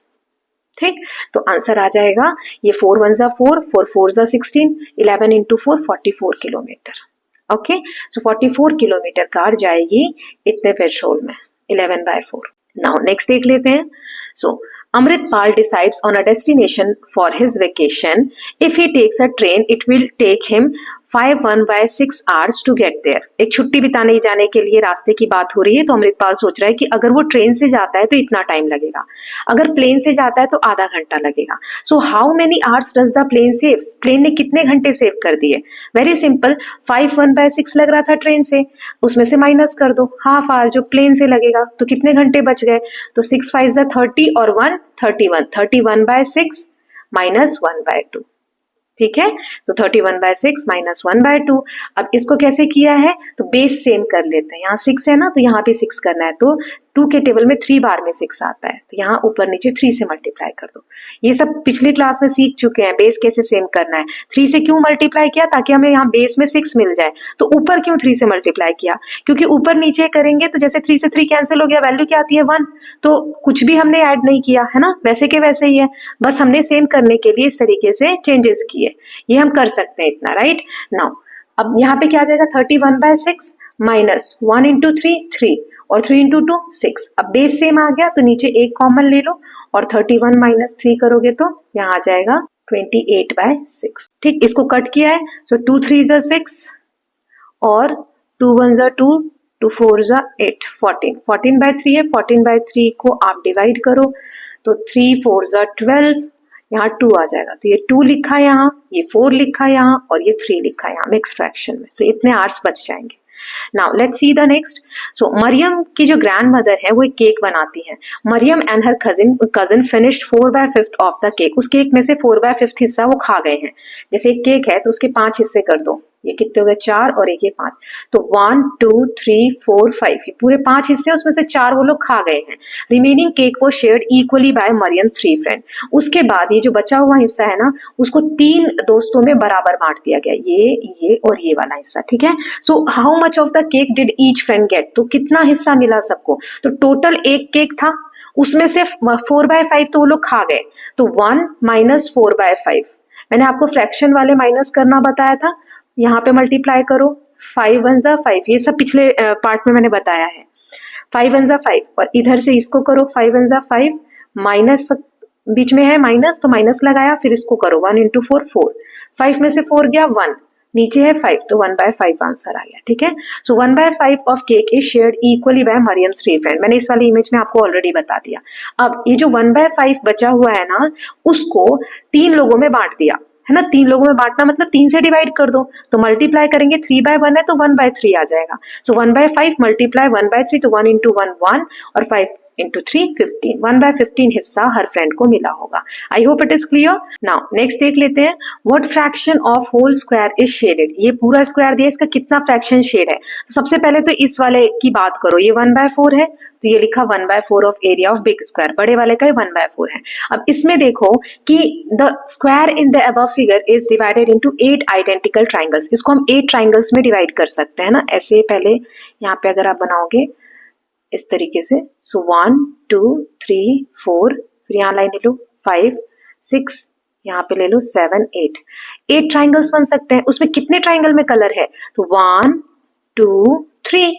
ठीक, तो आंसर आ जाएगा ये 4 1 4, 4 4 16, 11 × 4 44 किलोमीटर। ओके, सो 44 किलोमीटर कार जाएगी इतने पेट्रोल में, 11/4। नाउ नेक्स्ट देख लेते हैं। सो Amritpal decides on a destination for his vacation. If he takes a train, it will take him 5 1/6 hours to get there. एक छुट्टी बिताने जाने के लिए रास्ते की बात हो रही है, तो अमृतपाल सोच रहा है कि अगर वो ट्रेन से जाता है तो इतना टाइम लगेगा, अगर प्लेन से जाता है तो आधा घंटा लगेगा। So how many hours does the plane save, plane ने कितने घंटे सेव कर दिए। वेरी सिंपल, 5 1/6 लग रहा था ट्रेन से, उसमें से माइनस कर दो, हाफ आवर जो प्लेन से लगेगा, तो कितने घंटे बच गए, तो 6 5 30 और 1 31, 31/6 - 1/2, ठीक है। तो 31/6 माइनस 1/2। अब इसको कैसे किया है, तो बेस सेम कर लेते हैं। यहाँ 6 है ना, तो यहाँ पे 6 करना है, तो 2 के टेबल में 3 बार में 6 आता है, तो यहाँ ऊपर नीचे 3 से मल्टीप्लाई कर दो। ये सब पिछली क्लास में सीख चुके हैं, बेस कैसे सेम करना है। 3 से क्यों मल्टीप्लाई किया, ताकि हमें यहाँ बेस में 6 मिल जाए। तो ऊपर क्यों 3 से मल्टीप्लाई किया, क्योंकि ऊपर नीचे करेंगे तो जैसे 3 से 3 कैंसिल हो गया, वैल्यू क्या आती है 1। तो कुछ भी हमने ऐड नहीं किया है ना, वैसे के वैसे ही है, बस हमने सेम करने के लिए इस तरीके से चेंजेस किए। ये हम कर सकते हैं इतना, राइट। नाउ अब यहाँ पे क्या आ जाएगा, 31/6 माइनस 1 इंटू 3 और 3 इंटू 2 6। अब बेस सेम आ गया, तो नीचे एक कॉमन ले लो और 31 माइनस 3 करोगे तो यहाँ आ जाएगा 28/6। ठीक, इसको कट किया है, तो 2 3 ज़ा 6 और 2 1 ज़ा 2, 2 4 ज़ा 8, 14/3 है। 14/3 को आप डिवाइड करो, तो 3 4 ज़ा 12, यहाँ 2 आ जाएगा, तो ये 2 लिखा है यहाँ, ये 4 लिखा है यहाँ और ये 3 लिखा है यहाँ मिक्स फ्रैक्शन में, तो इतने आर्स बच जाएंगे। Now let's see the next. So Mariam की जो ग्रैंड मदर है वो एक केक बनाती है। Mariam and her cousin finished 4/5 of the cake. उस केक में से 4/5 हिस्सा वो खा गए हैं। जैसे एक केक है तो उसके 5 हिस्से कर दो, ये कितने हो गए 4 और एक ये 5, तो 1 2 3 4 5, ये पूरे 5 हिस्से, उसमें से 4 वो लोग खा गए हैं। रिमेनिंग केक वो shared equally by Mariam's 3 friend. उसके बाद ये जो बचा हुआ हिस्सा है ना, उसको 3 दोस्तों में बराबर बांट दिया गया, ये और ये वाला हिस्सा, ठीक है। So how much of the cake did each friend gate, तो कितना हिस्सा मिला सबको, तो टोटल एक केक था, उसमें से 4/5 तो वो लोग खा गए, तो 1 माइनस 4/5। मैंने आपको फ्रैक्शन वाले माइनस करना बताया था, यहाँ पे मल्टीप्लाई करो, 5 1 ज़ा 5, ये सब पिछले पार्ट में मैंने बताया है। 5 1 ज़ा 5 और इधर से इसको करो, 5 1 ज़ा 5 माइनस, बीच में है माइनस तो माइनस लगाया, फिर इसको करो 1 इंटू 4 4, 5 में से 4 गया 1, नीचे है 5, तो 1/5 आंसर आ गया, ठीक है। So 1/5 of cake is shared equally by Mariam's 3 friend. मैंने इस वाली इमेज में आपको ऑलरेडी बता दिया। अब ये जो 1/5 बचा हुआ है ना, उसको 3 लोगों में बांट दिया है ना। 3 लोगों में बांटना मतलब 3 से डिवाइड कर दो, तो मल्टीप्लाई करेंगे 3/1 है तो 1/3 आ जाएगा। सो 1/5 मल्टीप्लाई 1/3, तो 1 इंटू 1 1 और 5 इंटू 3 15, 1/15 हिस्सा हर फ्रेंड को मिला होगा। I hope it is clear. Now next देख लेते हैं, what fraction of whole square is shaded. ये पूरा स्क्वायर दिया, इसका कितना फ्रैक्शन शेड है। तो सबसे पहले तो इस वाले की बात करो, ये 1/4 है, तो ये लिखा 1/4 of area of big square, बड़े वाले का 1/4 है। अब इसमें देखो कि the square in the above figure is divided into 8 identical triangles. इसको हम 8 ट्राइंगल्स में डिवाइड कर सकते हैं ना, ऐसे पहले यहाँ पे अगर आप बनाओगे इस तरीके से, सो 1 2 3 4, फिर यहाँ लाइन ले लो 5 6, यहाँ पे ले लो 7 8 ट्राइंगल्स बन सकते हैं। उसमें कितने ट्राइंगल में कलर है, तो 1 2 3,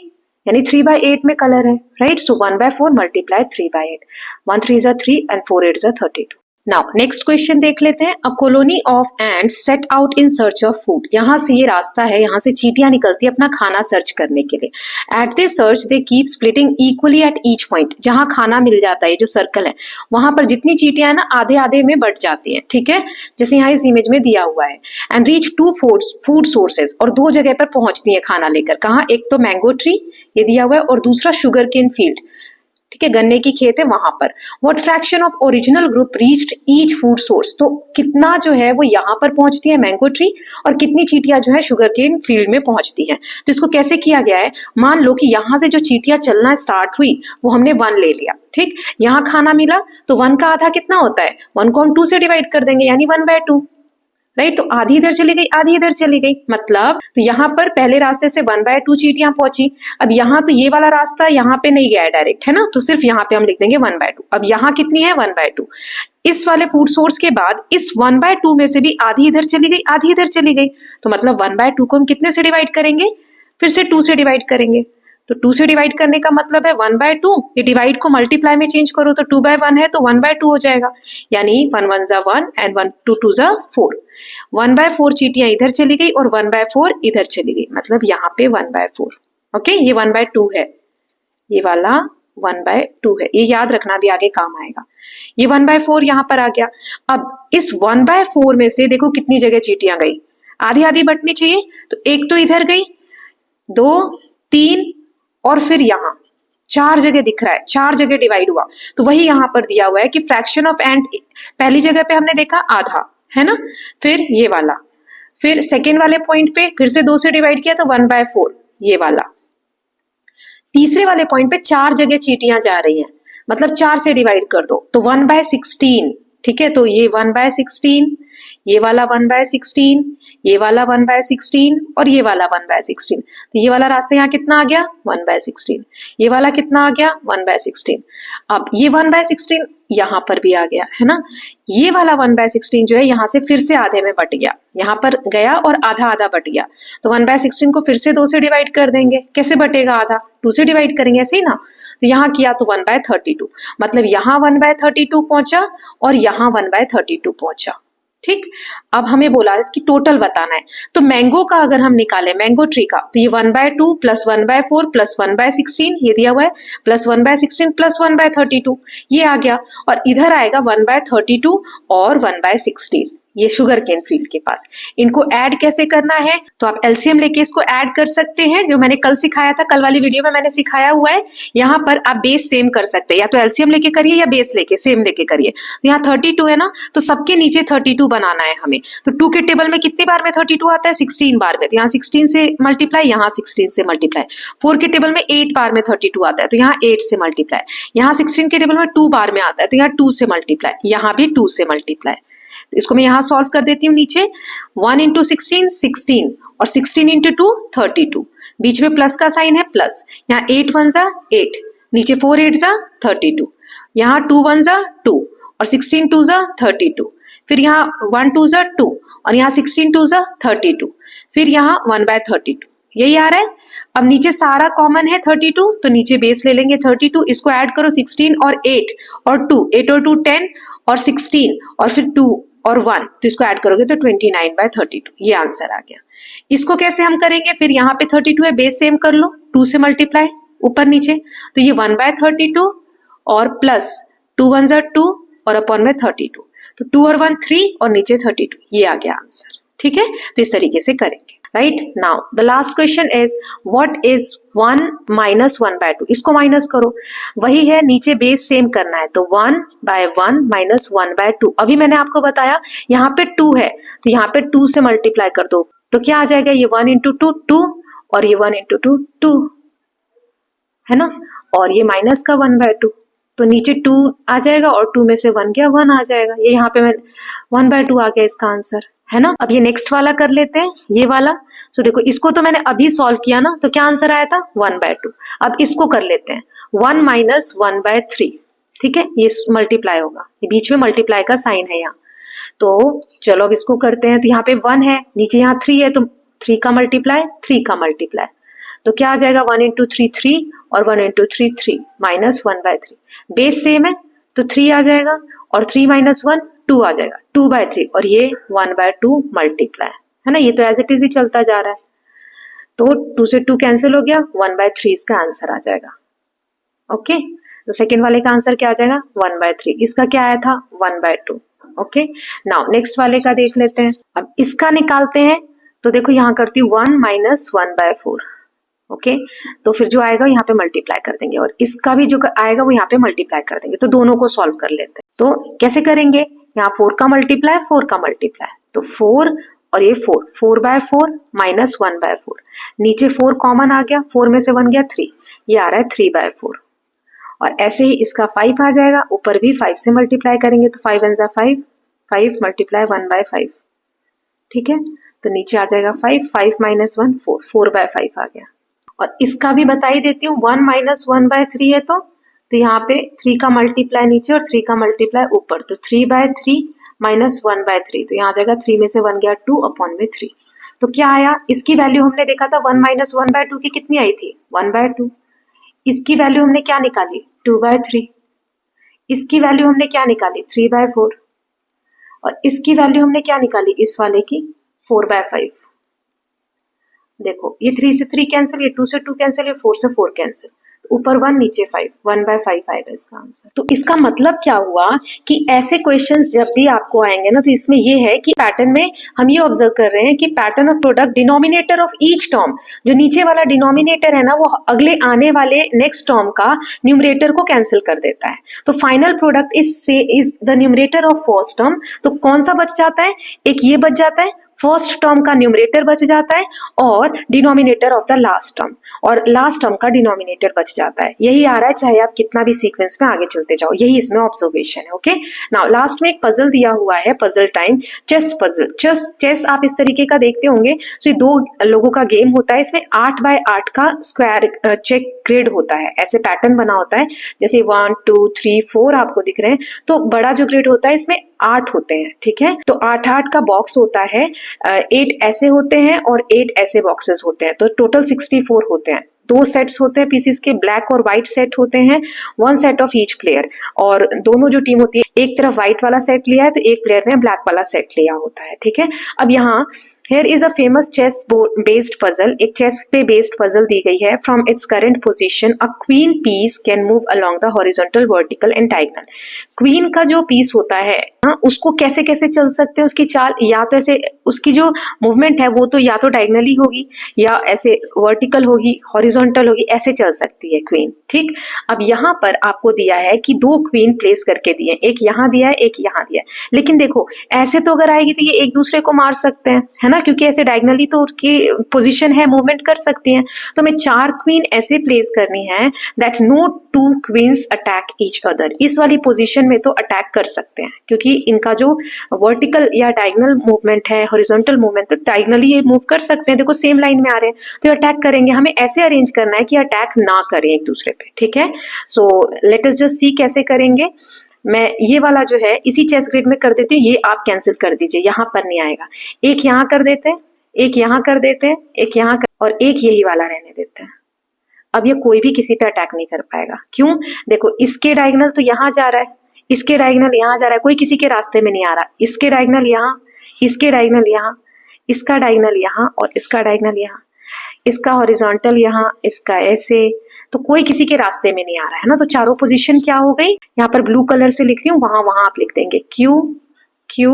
यानी 3/8 में कलर है, राइट। सो 1/4 मल्टीप्लाई 3/8, 1 3 ज़ा 3 एंड 4 8 ज़ा 32। नाउ नेक्स्ट क्वेश्चन देख लेते हैं। A colony of ends set out in search of food. यहाँ से ये रास्ता है, यहाँ से चींटियां निकलती है अपना खाना सर्च करने के लिए। At this search they keep splitting equally at each point. जहाँ खाना मिल जाता है, जो सर्कल है, वहां पर जितनी चींटियां ना आधे आधे में बट जाती हैं, ठीक है, जैसे यहाँ इस इमेज में दिया हुआ है। एंड रीच 2 फूड सोर्सेज, और 2 जगह पर पहुंचती है खाना लेकर। कहाँ, एक तो मैंगो ट्री ये दिया हुआ है और दूसरा शुगर केन फील्ड, ठीक है, गन्ने की खेत है वहां पर। What fraction of original group reached each food source, तो कितना जो है वो यहाँ पर पहुंचती है मैंगो ट्री, और कितनी चींटियां जो है शुगर केन फील्ड में पहुंचती हैं। तो इसको कैसे किया गया है, मान लो कि यहाँ से जो चींटियां चलना स्टार्ट हुई वो हमने 1 ले लिया, ठीक, यहाँ खाना मिला तो 1 का आधा कितना होता है, 1 को हम 2 से डिवाइड कर देंगे, यानी 1/2, राइट। तो आधी इधर चली गई, आधी इधर चली गई, मतलब तो यहाँ पर पहले रास्ते से 1/2 चींटियां पहुंची। अब यहाँ तो ये वाला रास्ता यहाँ पे नहीं गया है डायरेक्ट, है ना, तो सिर्फ यहाँ पे हम लिख देंगे 1/2। अब यहाँ कितनी है 1/2। इस वाले फूड सोर्स के बाद इस 1/2 में से भी आधी इधर चली गई, आधी इधर चली गई, तो मतलब 1/2 को हम कितने से डिवाइड करेंगे, फिर से 2 से डिवाइड करेंगे। तो 2 से डिवाइड करने का मतलब है 1/2, ये डिवाइड को मल्टीप्लाई में चेंज करो तो 2/1 है तो 1/2 हो जाएगा, यानी 1 1 ज़ा 1 एंड 1 2 2 ज़ा 4। 1/4 चींटियां इधर चली गई और 1/4 इधर चली गई, मतलब यहाँ पे 1/4। ओके, ये 1/2 है, ये वाला 1/2 है, ये याद रखना, भी आगे काम आएगा। ये 1/4 यहाँ पर आ गया। अब इस 1/4 में से देखो कितनी जगह चींटियां गई, आधी आधी बटनी चाहिए, तो एक तो इधर गई, 2 3 और फिर यहाँ 4 जगह दिख रहा है, 4 जगह डिवाइड हुआ। तो वही यहाँ पर दिया हुआ है कि फ्रैक्शन ऑफ एंड, पहली जगह पे हमने देखा आधा, है ना। फिर ये वाला, फिर सेकेंड वाले पॉइंट पे फिर से 2 से डिवाइड किया तो 1/4 ये वाला। तीसरे वाले पॉइंट पे 4 जगह चीटियां जा रही हैं, मतलब 4 से डिवाइड कर दो तो 1/16, ठीक है। तो ये 1/16, ये वाला 1/16, ये वाला 1/16 और ये वाला 1/16। तो ये वाला रास्ता यहाँ कितना आ गया 1/16, ये वाला कितना आ गया 1/16। अब ये 1/16 यहाँ पर भी आ गया है ना। ये वाला 1/16 जो है यहाँ से फिर से आधे में बट गया, यहाँ पर गया और आधा आधा बट गया। तो 1/16 को फिर से 2 से डिवाइड कर देंगे, कैसे बटेगा आधा, 2 से डिवाइड करेंगे ऐसे ही ना। तो यहाँ किया तो 1/32, मतलब यहाँ 1/32 पहुंचा और यहाँ 1/32 पहुंचा, ठीक। अब हमें बोला कि टोटल बताना है, तो मैंगो का अगर हम निकालें, मैंगो ट्री का, तो ये 1/2 प्लस 1/4 प्लस 1/16 ये दिया हुआ है, प्लस 1/16 प्लस 1/32 ये आ गया, और इधर आएगा 1/32 और 1/16 ये शुगर केन फील्ड के पास। इनको ऐड कैसे करना है, तो आप एलसीएम लेके इसको ऐड कर सकते हैं, जो मैंने कल सिखाया था, कल वाली वीडियो में मैंने सिखाया हुआ है। यहाँ पर आप बेस सेम कर सकते हैं, या तो एलसीएम लेके करिए या बेस लेके सेम लेके करिए। तो यहाँ 32 है ना, तो सबके नीचे 32 बनाना है हमें। तो 2 के टेबल में कितनी बार में 32 आता है 16 बार में, तो यहाँ 16 से मल्टीप्लाई, यहाँ 16 से मल्टीप्लाई। 4 के टेबल में 8 बार में 32 आता है, तो यहाँ 8 से मल्टीप्लाई। यहाँ 16 के टेबल में 2 बार में आता है, तो यहाँ 2 से मल्टीप्लाई, यहाँ भी 2 से मल्टीप्लाई। तो इसको मैं यहाँ सॉल्व कर देती हूँ नीचे, 1 इंटू 16 16 और 16 इंटू 2 32, बीच में प्लस का साइन है प्लस, यहाँ 8 1 जा 8, नीचे 4 8 जा 32, यहाँ 2 1 जा 2 और 16 2 जा 32, फिर यहाँ 1 2 जा 2 और यहाँ 16 2 जा 32, फिर यहाँ 1/32 यही आ रहा है। अब नीचे सारा कॉमन है 32, तो नीचे बेस ले लेंगे 32, इसको ऐड करो 16 और 8 और 2, 8 और 2 10 और 16 और फिर 2 और 1, तो इसको ऐड करोगे तो 29/32 ये आंसर आ गया। इसको कैसे हम करेंगे, फिर यहाँ पे 32 है, बेस सेम कर लो, 2 से मल्टीप्लाई ऊपर नीचे, तो ये 1/32 और प्लस 2 1 जा 2 और अपॉन में 32, तो 2 और 1 3 और नीचे 32 ये आ गया आंसर, ठीक है। तो इस तरीके से करेंगे। Right now the last question is what is 1 minus 1/2, इसको माइनस करो, वही है नीचे बेस सेम करना है, तो 1/1 माइनस 1/2। अभी मैंने आपको बताया यहाँ पे 2 है, तो यहाँ पे 2 से मल्टीप्लाई कर दो, तो क्या आ जाएगा, ये 1 इंटू 2 2 और ये 1 इंटू 2 2 है ना, और ये माइनस का 1/2, तो नीचे 2 आ जाएगा और 2 में से 1 गया 1 आ जाएगा, ये यहाँ पे मैं 1/2 आ गया इसका आंसर, है ना। अब ये नेक्स्ट वाला कर लेते हैं, ये वाला। सो देखो इसको तो मैंने अभी सॉल्व किया ना, तो क्या आंसर आया था 1/2। अब इसको कर लेते हैं 1 माइनस 1/3, ठीक है, ये मल्टीप्लाई होगा, ये बीच में मल्टीप्लाई का साइन है यहाँ, तो चलो अब इसको करते हैं। तो यहाँ पे 1 है, नीचे यहाँ 3 है, तो 3 का मल्टीप्लाई 3 का मल्टीप्लाई, तो क्या आ जाएगा 1 इंटू 3 3 और 1 इंटू 3 3 माइनस 1/3, बेस सेम है तो 3 आ जाएगा और 3 माइनस 1 2 आ जाएगा, 2/3 और ये 1/2 मल्टीप्लाई, है ना, ये तो एज इट इज ही चलता जा रहा है, तो 2 से 2 कैंसिल हो गया, 1/3 इसका आंसर आ जाएगा। ओके, तो सेकेंड वाले का आंसर क्या आ जाएगा 1/3, इसका क्या आया था 1/2। ओके, नाउ नेक्स्ट वाले का देख लेते हैं। अब इसका निकालते हैं, तो देखो यहाँ करती हूँ 1 माइनस 1/4, ओके, तो फिर जो आएगा यहाँ पे मल्टीप्लाई कर देंगे और इसका भी जो आएगा वो यहाँ पे मल्टीप्लाई कर देंगे, तो दोनों को सॉल्व कर लेते हैं। तो कैसे करेंगे, यहाँ 4 का मल्टीप्लाई 4 का मल्टीप्लाई, तो 4 और ये 4 4/4 माइनस 1/4, नीचे 4 कॉमन आ गया, 4 में से 1 गया 3, ये आ रहा है 3/4, और ऐसे ही इसका 5 आ जाएगा, ऊपर भी 5 से मल्टीप्लाई करेंगे, तो 5 1 जा 5, 5 मल्टीप्लाई 1/5, ठीक है, तो नीचे आ जाएगा 5 5 माइनस 1 4 4/5 आ गया। और इसका भी बता ही देती हूँ, 1 माइनस 1/3 है, तो यहाँ पे 3 का मल्टीप्लाई नीचे और 3 का मल्टीप्लाई ऊपर, तो 3/3 माइनस 1/3, तो यहाँ आ जाएगा 3 में से 1 गया 2 अपॉन में 3, तो क्या आया, इसकी वैल्यू हमने देखा था 1 माइनस 1/2 की कितनी आई थी 1/2, इसकी वैल्यू हमने क्या निकाली 2/3, इसकी वैल्यू हमने क्या निकाली 3/4, और इसकी वैल्यू हमने क्या निकाली इस वाले की 4/5। देखो ये 3 से 3 कैंसिल, ये 2 से 2 कैंसिल, ये 4 से 4 कैंसिल, तो ऊपर 1 नीचे 5, 1/5 आएगा इसका आंसर। तो इसका मतलब क्या हुआ कि ऐसे क्वेश्चंस जब भी आपको आएंगे ना, तो इसमें ये है कि पैटर्न में हम ये ऑब्जर्व कर रहे हैं कि pattern of product denominator of each term, जो नीचे वाला डिनोमिनेटर है ना, वो अगले आने वाले नेक्स्ट टर्म का न्यूमरेटर को कैंसिल कर देता है। तो final product is the numerator of first term. तो कौन सा बच जाता है, एक ये बच जाता है, फर्स्ट टर्म का न्यूमरेटर बच जाता है और denominator of the last term, और लास्ट टर्म का डिनोमिनेटर बच जाता है। यही आ रहा है चाहे आप कितना भी सीक्वेंस में आगे चलते जाओ, यही इसमें ऑब्जर्वेशन है। ओके, नाउ लास्ट में एक पजल दिया हुआ है, puzzle time, chess puzzle. Chess आप इस तरीके का देखते होंगे। तो ये 2 लोगों का गेम होता है, इसमें 8x8 का स्क्वायर चेक ग्रिड होता है, ऐसे पैटर्न बना होता है, जैसे 1 2 3 4 आपको दिख रहे हैं। तो बड़ा जो ग्रिड होता है इसमें 8 होते हैं, ठीक है। तो 8x8 का बॉक्स होता है, 8 ऐसे होते हैं और 8 ऐसे बॉक्सेस होते हैं, तो टोटल 64 होते हैं। 2 सेट्स होते हैं पीसीस के, ब्लैक और व्हाइट सेट होते हैं, 1 सेट ऑफ ईच प्लेयर। और दोनों जो टीम होती है, एक तरफ व्हाइट वाला सेट लिया है तो एक प्लेयर ने ब्लैक वाला सेट लिया होता है, ठीक है। अब यहाँ Here is a famous chess based puzzle. एक चेस पे बेस्ड पजल दी गई है। From its current position, a queen piece can move along the horizontal, vertical and diagonal. Queen का जो पीस होता है ना, उसको कैसे कैसे चल सकते हैं, उसकी चाल या तो ऐसे, उसकी जो मूवमेंट है वो तो या तो डायगनली होगी या ऐसे वर्टिकल होगी, हॉरिजॉन्टल होगी, ऐसे चल सकती है क्वीन, ठीक। अब यहाँ पर आपको दिया है कि 2 क्वीन प्लेस करके दिए, एक यहाँ दिया है एक यहाँ दिया है। लेकिन देखो ऐसे तो अगर आएगी तो ये एक दूसरे को मार सकते हैं, है ना, क्योंकि ऐसे डायगनली तो उसकी पोजीशन है, मूवमेंट कर सकती हैं। तो हमें 4 क्वीन ऐसे प्लेस करनी है that no 2 queens attack each other. इस वाली पोजीशन में तो अटैक कर सकते हैं, क्योंकि इनका जो वर्टिकल या डायगनल मूवमेंट है, हॉरिजॉन्टल मूवमेंट, तो डायगनली ये मूव कर सकते हैं, देखो सेम लाइन में आ रहे हैं, तो अटैक करेंगे। हमें ऐसे अरेंज करना है कि अटैक ना करें एक दूसरे पे, ठीक है। सो लेट अस जस्ट सी कैसे करेंगे। मैं ये वाला जो है इसी चेस ग्रिड में कर देती हूँ, ये आप कैंसिल कर दीजिए, यहाँ पर नहीं आएगा। एक यहाँ कर देते हैं, एक यहाँ कर देते हैं, एक यहाँ और एक यही वाला रहने देते हैं। अब ये कोई भी किसी पे अटैक नहीं कर पाएगा, क्यों? देखो इसके डायगोनल तो यहाँ जा रहा है, इसके डायगोनल यहाँ जा रहा है, कोई किसी के रास्ते में नहीं आ रहा। इसके डायगोनल यहाँ, इसके डायगोनल यहाँ, इसका डायगोनल यहाँ और इसका डायगोनल यहाँ, इसका हॉरिजॉन्टल यहाँ, इसका ऐसे, तो कोई किसी के रास्ते में नहीं आ रहा है ना। तो चारों पोजीशन क्या हो गई, यहाँ पर ब्लू कलर से लिख रही हूँ, वहां वहां आप लिख देंगे क्यू क्यू,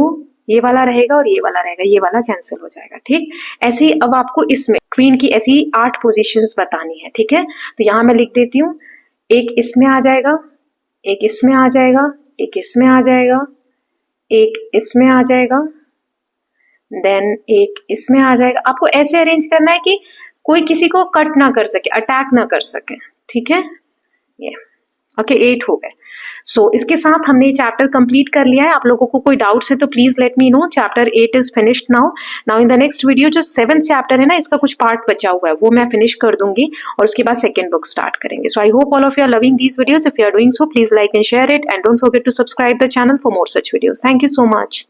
ये वाला रहेगा और ये वाला रहेगा, ये वाला कैंसिल हो जाएगा, ठीक। ऐसे ही अब आपको इसमें क्वीन की ऐसी 8 पोजीशंस बतानी है, ठीक है। तो यहाँ मैं लिख देती हूँ, एक इसमें आ जाएगा, एक इसमें आ जाएगा, एक इसमें आ जाएगा, एक इसमें आ जाएगा, देन एक इसमें आ जाएगा। आपको ऐसे अरेंज करना है कि कोई किसी को कट ना कर सके, अटैक ना कर सके, ठीक है। ये ओके 8 हो गए। सो इसके साथ हमने ये चैप्टर कंप्लीट कर लिया है। आप लोगों को कोई डाउट्स है तो please let me know. Chapter 8 is finished now in the next video जो 7th चैप्टर है ना, इसका कुछ पार्ट बचा हुआ है, वो मैं फिनिश कर दूंगी और उसके बाद सेकंड बुक स्टार्ट करेंगे। So I hope all of you are loving these videos. If you are doing so please like and share it and don't forget to subscribe the channel for more such videos. Thank you so much.